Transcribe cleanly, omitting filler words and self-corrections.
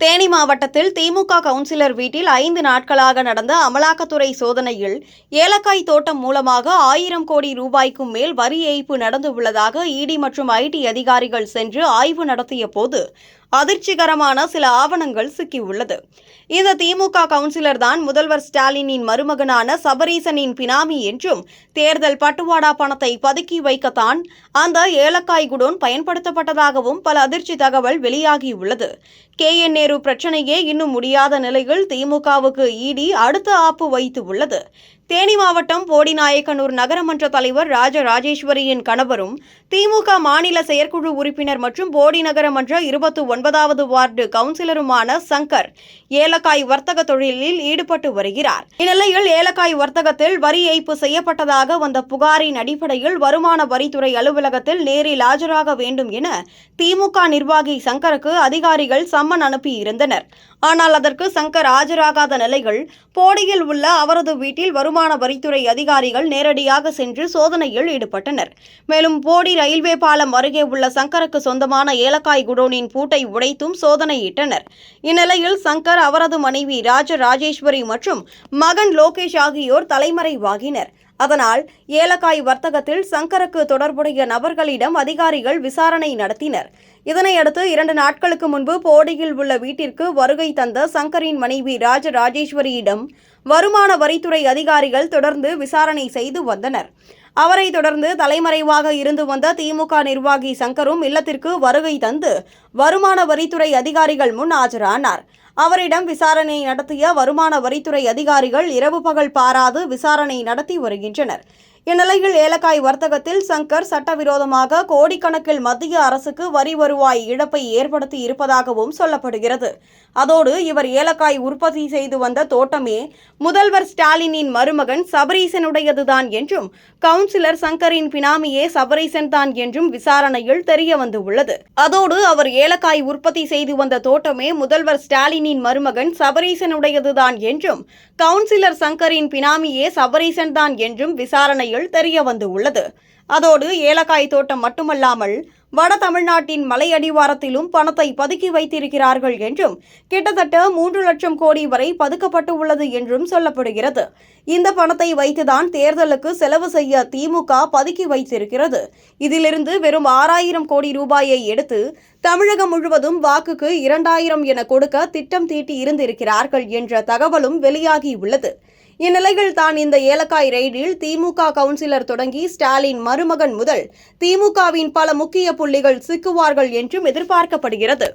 தேனி மாவட்டத்தில் திமுக கவுன்சிலர் வீட்டில் 5 நாட்களாக நடந்த அமலாக்கத்துறை சோதனையில் ஏலக்காய் தோட்டம் மூலமாக 1000 கோடி ரூபாய்க்கும் மேல் வரி ஏய்ப்பு நடந்துள்ளதாக இடி மற்றும் ஐடி அதிகாரிகள் சென்று ஆய்வு நடத்திய போது அதிர்ச்சிகரமான சில ஆவணங்கள் சிக்கியுள்ளது. இந்த திமுக கவுன்சிலர் தான் முதல்வர் ஸ்டாலினின் மருமகனான சபரீசனின் பினாமி என்றும், தேர்தல் பட்டுவாடா பணத்தை பதுக்கி வைக்கத்தான் அந்த ஏலக்காய் குடோன் பயன்படுத்தப்பட்டதாகவும் பல அதிர்ச்சி தகவல் வெளியாகியுள்ளது. KN நேரு பிரச்சனையே இன்னும் முடியாத நிலையில் திமுகவுக்கு இடி அடுத்த ஆப்பு வைத்து உள்ளது. தேனி மாவட்டம் போடிநாயக்கனூர் நகரமன்ற தலைவர் ராஜராஜேஸ்வரியின் கணவரும் திமுக மாநில செயற்குழு உறுப்பினர் மற்றும் போடி நகரமன்ற 29வது வார்டு கவுன்சிலருமான சங்கர் ஏலக்காய் வர்த்தக தொழிலில் ஈடுபட்டு வருகிறார். இந்நிலையில் ஏலக்காய் வர்த்தகத்தில் வரி ஏய்ப்பு செய்யப்பட்டதாக வந்த புகாரின் அடிப்படையில் வருமான வரித்துறை அலுவலகத்தில் நேரில் ஆஜராக வேண்டும் என திமுக நிர்வாகி சங்கருக்கு அதிகாரிகள் சம்மன் அனுப்பியிருந்தனர். ஆனால் அதற்கு சங்கர் ஆஜராகாத நிலையில் போடியில் உள்ள அவரது வீட்டில் வருமான வரித்துறை அதிகாரிகள் நேரடியாக சென்று சோதனையில் ஈடுபட்டனர். மேலும் போடி ரயில்வே பாலம் அருகே உள்ள சங்கருக்கு சொந்தமான ஏலக்காய் குடோனின் பூட்டை உடைத்தும் சோதனையிட்டனர். இந்நிலையில் சங்கர், அவரது மனைவி ராஜராஜேஸ்வரி மற்றும் மகன் லோகேஷ் ஆகியோர் தலைமறைவாகினர். அதனால் ஏலக்காய் வர்த்தகத்தில் சங்கருக்கு தொடர்புடைய நபர்களிடம் அதிகாரிகள் விசாரணை நடத்தினர். இதனையடுத்து 2 நாட்களுக்கு முன்பு போடியில் உள்ள வீட்டிற்கு வருகை தந்த சங்கரின் மனைவி ராஜராஜேஸ்வரியிடம் வருமான வரித்துறை அதிகாரிகள் தொடர்ந்து விசாரணை செய்து வந்தனர். அவரை தொடர்ந்து தலைமறைவாக இருந்து வந்த திமுக நிர்வாகி சங்கரும் இல்லத்திற்கு வருகை தந்து வருமான வரித்துறை அதிகாரிகள் முன் ஆஜரானார். அவரிடம் விசாரணை நடத்திய வருமான வரித்துறை அதிகாரிகள் இரவு பகல் பாராது விசாரணை நடத்தி வருகின்றனர். இந்நிலையில் ஏலக்காய் வர்த்தகத்தில் சங்கர் சட்டவிரோதமாக கோடிக்கணக்கில் மத்திய அரசுக்கு வரி வருவாய் இழப்பை ஏற்படுத்தி இருப்பதாகவும் சொல்லப்படுகிறது. அதோடு இவர் ஏலக்காய் உற்பத்தி செய்து வந்த தோட்டமே முதல்வர் ஸ்டாலினின் மருமகன் சபரீசனுடையதுதான் என்றும், கவுன்சிலர் சங்கரின் பினாமியே சபரீசன் தான் என்றும் விசாரணையில் தெரிய வந்துள்ளது. அதோடு அவர் ஏலக்காய் உற்பத்தி செய்து வந்த தோட்டமே முதல்வர் ஸ்டாலினின் மருமகன் சபரீசனுடையதுதான் என்றும், கவுன்சிலர் சங்கரின் பினாமியே சபரீசன் தான் என்றும் விசாரணையில் தெரிய வந்துள்ளது. அதோடு ஏலக்காய் தோட்டம் மட்டுமல்லாமல் வட தமிழ்நாட்டின் மலை அடிவாரத்திலும் பணத்தை பதுக்கி வைத்திருக்கிறார்கள் என்றும், கிட்டத்தட்ட 3 லட்சம் கோடி வரை பதுக்கப்பட்டு உள்ளது என்றும் சொல்லப்படுகிறது. இந்த பணத்தை வைத்துதான் தேர்தலுக்கு செலவு செய்ய திமுக பதுக்கி வைத்திருக்கிறது. இதிலிருந்து வெறும் 6000 கோடி ரூபாயை எடுத்து தமிழகம் முழுவதும் வாக்குக்கு 2000 என கொடுக்க திட்டம் தீட்டி இருந்திருக்கிறார்கள் என்ற தகவலும் வெளியாகியுள்ளது. இந்நிலையில் தான் இந்த ஏலக்காய் ரெய்டில் திமுக கவுன்சிலர் தொடங்கி ஸ்டாலின் மருமகன் முதல் திமுகவின் பல முக்கிய புள்ளிகள் சிக்குவார்கள் என்றும் எதிர்பார்க்கப்படுகிறது.